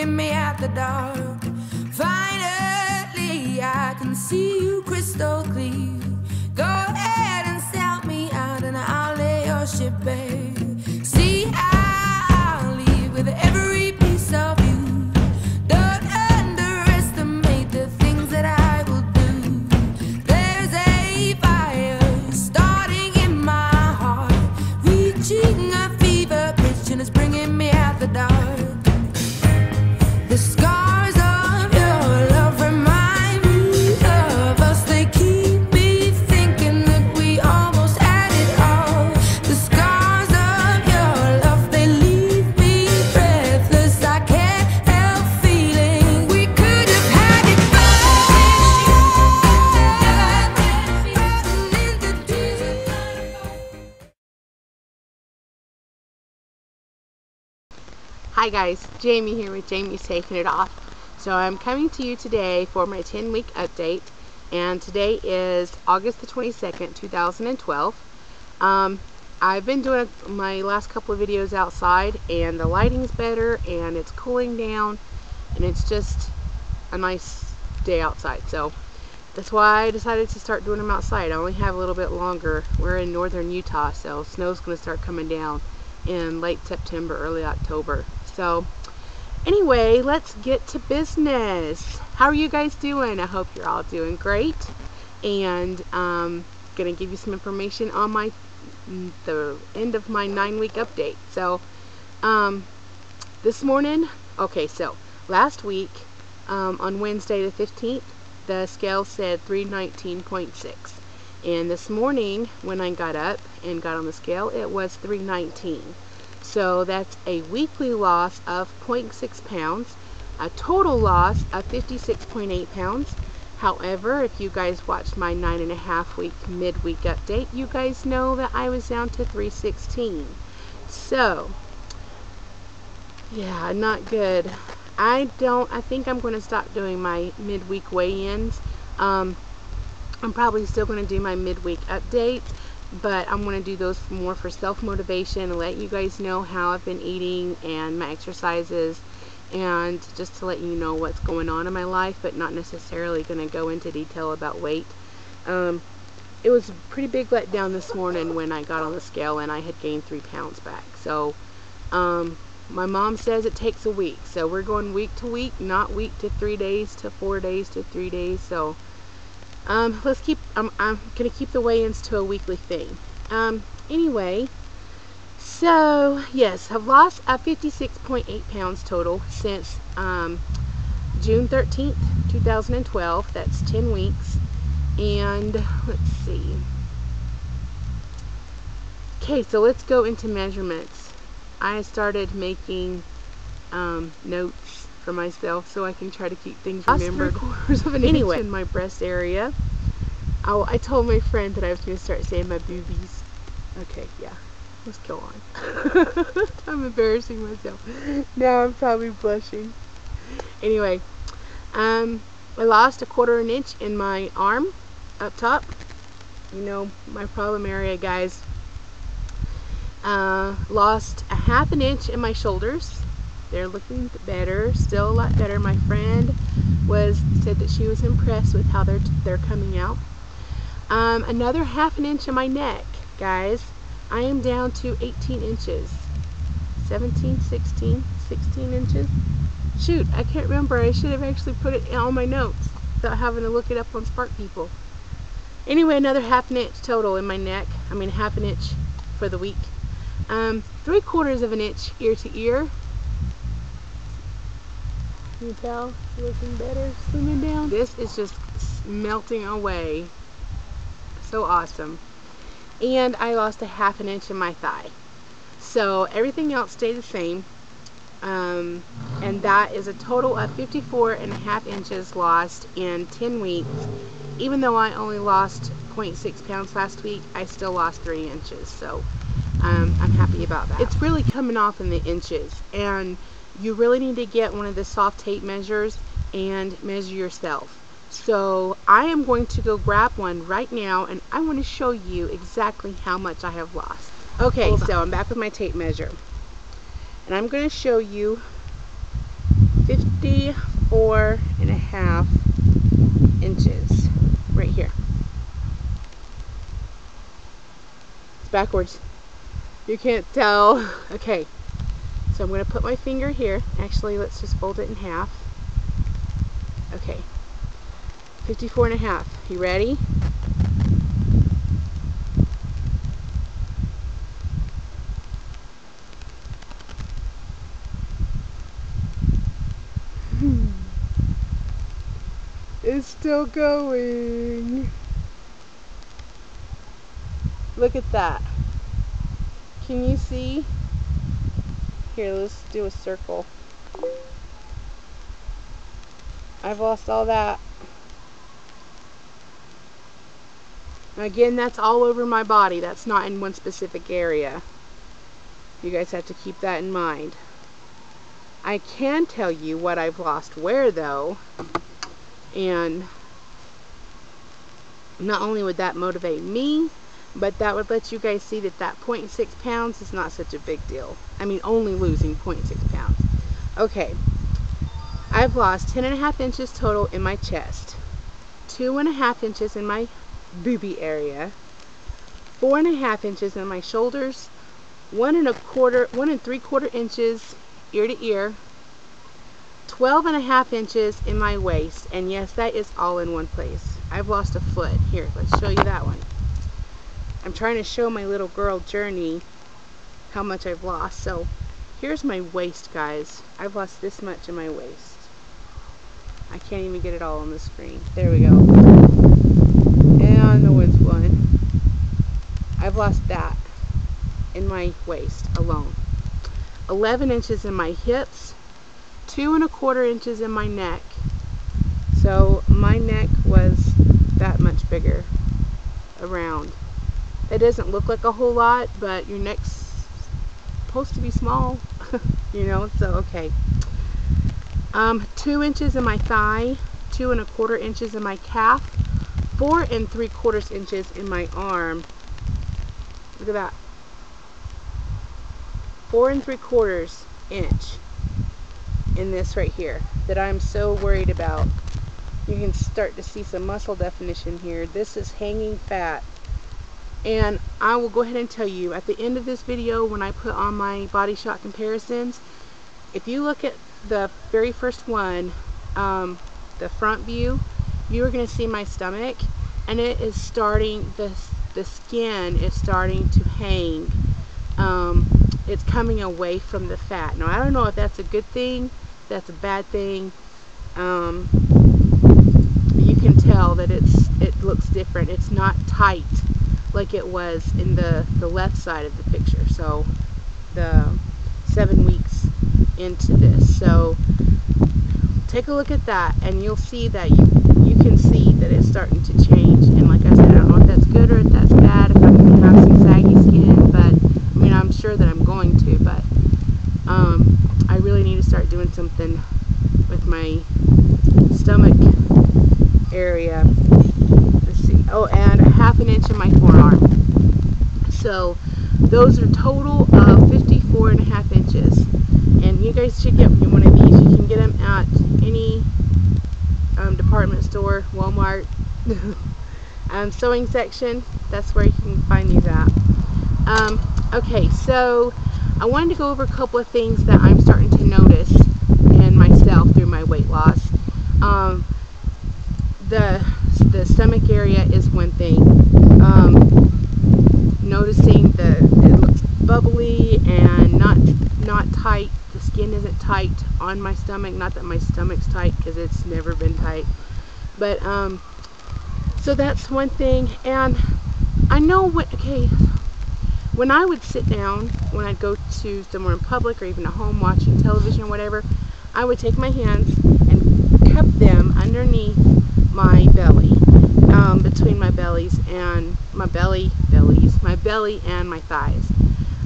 bringing me out the dark. Finally, I can see you crystal clear. Go ahead and sell me out and I'll lay your ship bare. See, I'll leave with every piece of you. Don't underestimate the things that I will do. There's a fire starting in my heart, reaching a fever pitch and it's bringing me out the dark. The scars of your love remind me of us. They keep me thinking that we almost had it all. The scars of your love, they leave me breathless. I can't help feeling we could have had it Hi guys, Jamie here with Jamie's Taking It Off. So I'm coming to you today for my 10-week update, and today is August the 22nd, 2012. I've been doing my last couple of videos outside, and the lighting's better, and it's cooling down, and it's just a nice day outside. So that's why I decided to start doing them outside. I only have a little bit longer. We're in northern Utah, so snow's going to start coming down in late September, early October. So anyway, let's get to business. How are you guys doing? I hope you're all doing great. And I'm gonna give you some information on the end of my 9-week update. So this morning, okay, so last week on Wednesday the 15th, the scale said 319.6, and this morning when I got up and got on the scale, it was 319. So that's a weekly loss of 0.6 pounds, a total loss of 56.8 pounds. However, if you guys watched my 9.5 week midweek update, you guys know that I was down to 316. So yeah, not good. I think I'm going to stop doing my midweek weigh-ins. I'm probably still going to do my midweek updates, but I'm going to do those more for self-motivation and let you guys know how I've been eating and my exercises, and just to let you know what's going on in my life, but not necessarily going to go into detail about weight. It was a pretty big letdown this morning when I got on the scale and I had gained 3 pounds back. So my mom says it takes a week, so we're going week to week, not week to 3 days to 4 days to 3 days. So let's keep, I'm gonna keep the weigh-ins to a weekly thing. Anyway, so yes, I've lost 56.8 pounds total since June 13th, 2012. That's 10 weeks. And let's see. Okay, so let's go into measurements. I started making notes for myself so I can try to keep things remembered. 3/4 of an inch in my breast area. I told my friend that I was going to start saying my boobies. Okay, yeah, let's go on. I'm embarrassing myself. Now I'm probably blushing. Anyway, I lost 1/4 inch in my arm up top. You know, my problem area, guys. Lost 1/2 inch in my shoulders. They're looking better, still a lot better. My friend said that she was impressed with how they're coming out. Another 1/2 inch in my neck, guys. I am down to 18 inches. 17, 16 inches. Shoot, I can't remember. I should have actually put it on my notes without having to look it up on Spark People. Anyway, another 1/2 inch total in my neck. I mean 1/2 inch for the week. 3/4 of an inch ear to ear. Can you tell? It's looking better, slimming down. This is just melting away. So awesome. And I lost 1/2 inch in my thigh. So everything else stayed the same. And that is a total of 54.5 inches lost in 10 weeks. Even though I only lost 0.6 pounds last week, I still lost 3 inches. So I'm happy about that. It's really coming off in the inches, and you really need to get one of the soft tape measures and measure yourself. So I am going to go grab one right now, and I want to show you exactly how much I have lost. Okay, so I'm back with my tape measure, and I'm going to show you 54.5 inches right here. It's backwards. You can't tell. Okay, so I'm going to put my finger here. Actually, let's just fold it in half. Okay, 54.5. You ready? It's still going. Look at that. Can you see? Here, let's do a circle. I've lost all that. Again, that's all over my body. That's not in one specific area. You guys have to keep that in mind. I can tell you what I've lost where, though. And not only would that motivate me, but that would let you guys see that that 0.6 pounds is not such a big deal. I mean, only losing 0.6 pounds. Okay, I've lost 10.5 inches total in my chest, 2.5 inches in my boobie area, 4.5 inches in my shoulders, 1 3/4 inches ear to ear, 12.5 inches in my waist, and yes, that is all in one place. I've lost a foot. Here, let's show you that one. I'm trying to show my little girl journey how much I've lost. So here's my waist, guys. I've lost this much in my waist. I can't even get it all on the screen. There we go. And the wind's blowing. I've lost that in my waist alone. 11 inches in my hips, 2.25 inches in my neck. So my neck was that much bigger around. It doesn't look like a whole lot, but your neck's supposed to be small, you know, so okay. 2 inches in my thigh, 2.25 inches in my calf, 4 3/4 inches in my arm. Look at that. 4 3/4 inch in this right here that I'm so worried about. You can start to see some muscle definition here. This is hanging fat. And I will go ahead and tell you at the end of this video, when I put on my Body Shot comparisons, if you look at the very first one, the front view, you are going to see my stomach, and it is starting, the skin is starting to hang. It's coming away from the fat. Now I don't know if that's a good thing, that's a bad thing. You can tell that it looks different. It's not tight like it was in the left side of the picture. So the 7 weeks into this. So take a look at that, and you'll see that you can see that it's starting to change. And like I said, I don't know if that's good or if that's bad, if I'm going to have some saggy skin, but I mean, I'm sure that I'm going to, but I really need to start doing something with my stomach area. Let's see. Oh, and 1/2 inch in my forearm. So those are total of 54.5 inches. And you guys should get one of these. You can get them at any department store, Walmart, sewing section. That's where you can find these at. Okay, so I wanted to go over a couple of things that I'm starting to notice in myself through my weight loss. The stomach area is one thing. Noticing it looks bubbly and not tight. The skin isn't tight on my stomach. Not that my stomach's tight, because it's never been tight. But so that's one thing. And I know when I would sit down, when I'd go to somewhere in public or even at home watching television or whatever, I would take my hands and cup them underneath my belly, between my bellies and my belly and my thighs,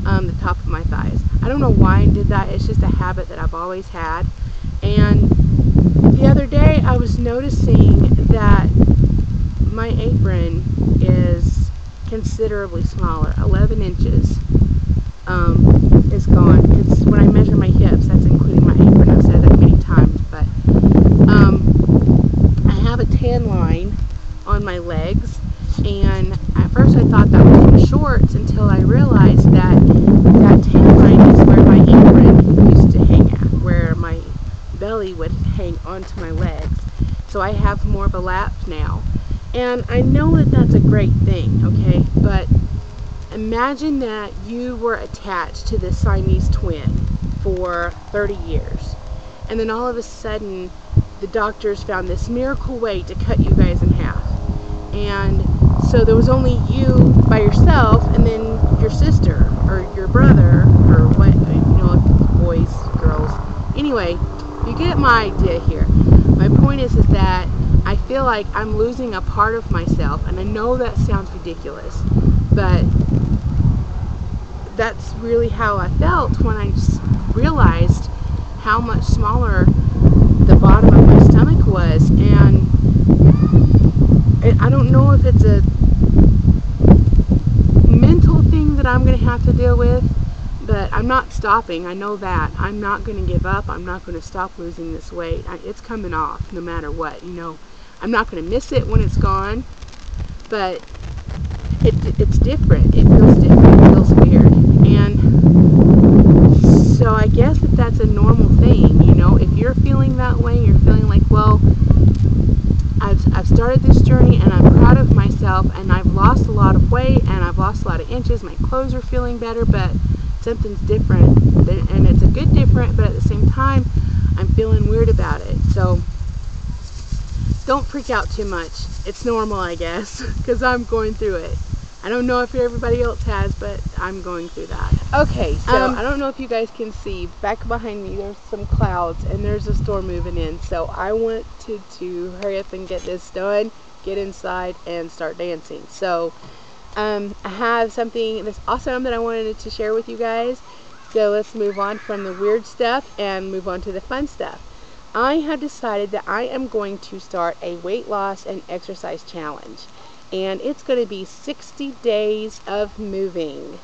the top of my thighs. I don't know why I did that. It's just a habit that I've always had. And the other day I was noticing that my apron is considerably smaller. 11 inches is gone. It's when I measure my hips, that's including my apron. I've said that many times. thought that was from shorts until I realized that that tan line is where my apron used to hang at, where my belly would hang onto my legs. So I have more of a lap now. And I know that that's a great thing, okay? But imagine that you were attached to this Siamese twin for 30 years. And then all of a sudden, the doctors found this miracle way to cut you guys in half. And so there was only you by yourself, and then your sister, or your brother, or what, you know, boys, girls. Anyway, you get my idea here. My point is that I feel like I'm losing a part of myself, and I know that sounds ridiculous, but that's really how I felt when I realized how much smaller the bottom of my stomach was. And I don't know if it's a mental thing that I'm going to have to deal with, but I'm not stopping. I know that. I'm not going to give up. I'm not going to stop losing this weight. It's coming off no matter what, you know. I'm not going to miss it when it's gone, but it's different. It feels different. It feels weird. And so I guess that that's a normal thing, you know. If you're feeling that way, you're feeling like, well, I've started this journey and I'm proud of myself and I've lost a lot of weight and I've lost a lot of inches. My clothes are feeling better, but something's different. And it's a good different, but at the same time, I'm feeling weird about it. So don't freak out too much. It's normal, I guess, because I'm going through it. I don't know if everybody else has, but I'm going through that. Okay, so I don't know if you guys can see, back behind me there's some clouds and there's a storm moving in. So I wanted to hurry up and get this done, get inside and start dancing. So I have something that's awesome that I wanted to share with you guys. So let's move on from the weird stuff and move on to the fun stuff. I have decided that I am going to start a weight loss and exercise challenge. And it's going to be 60 days of moving.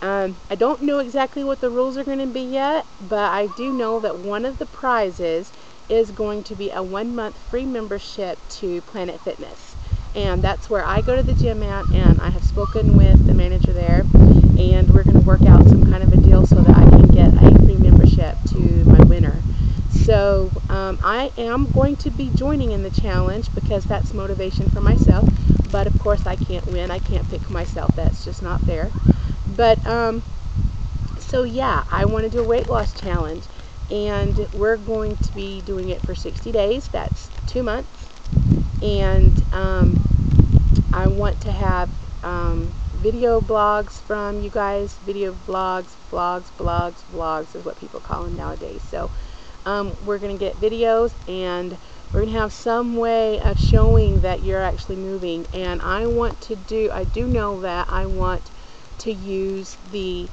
I don't know exactly what the rules are going to be yet, but I do know that one of the prizes is going to be a 1-month free membership to Planet Fitness. And that's where I go to the gym at, and I have spoken with the manager there, and we're going to work out some kind of a deal so that I can get a free membership to my winner. So I am going to be joining in the challenge because that's motivation for myself. But of course I can't win. I can't pick myself. That's just not fair. But so yeah, I want to do a weight loss challenge, and we're going to be doing it for 60 days. That's 2 months. And I want to have video blogs from you guys. Video vlogs is what people call them nowadays. So we're going to get videos, and we're going to have some way of showing that you're actually moving. And I do know that I want to use the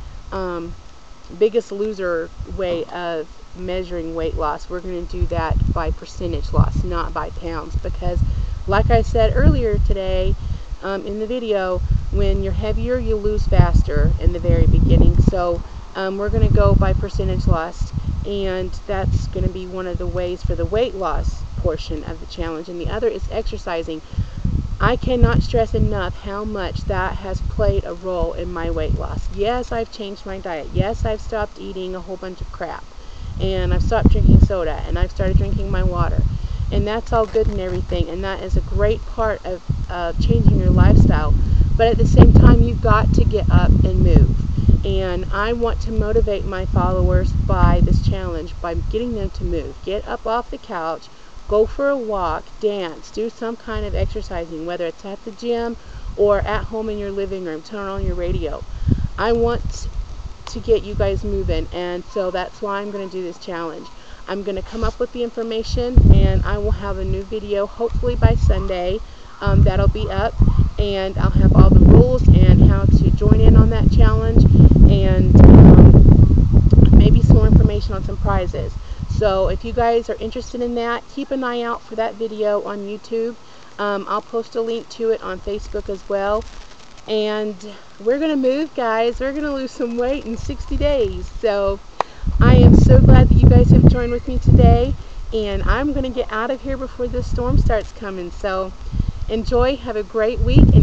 Biggest Loser way of measuring weight loss. We're going to do that by percentage loss, not by pounds, because like I said earlier today in the video, when you're heavier you lose faster in the very beginning. So we're going to go by percentage loss, and that's going to be one of the ways for the weight loss portion of the challenge. And the other is exercising. I cannot stress enough how much that has played a role in my weight loss. Yes, I've changed my diet. Yes, I've stopped eating a whole bunch of crap, and I've stopped drinking soda, and I've started drinking my water, and that's all good and everything, and that is a great part of changing your lifestyle. But at the same time, you've got to get up and move. And I want to motivate my followers by this challenge, by getting them to move. Get up off the couch, go for a walk, dance, do some kind of exercising, whether it's at the gym or at home in your living room. Turn on your radio. I want to get you guys moving, and so that's why I'm going to do this challenge. I'm going to come up with the information, and I will have a new video hopefully by Sunday. That'll be up, and I'll have all the rules and how to join in on that challenge, and maybe some more information on some prizes. So if you guys are interested in that, keep an eye out for that video on YouTube. I'll post a link to it on Facebook as well. And we're going to move, guys. We're going to lose some weight in 60 days. So I am so glad that you guys have joined with me today. And I'm going to get out of here before this storm starts coming. So enjoy, have a great week, and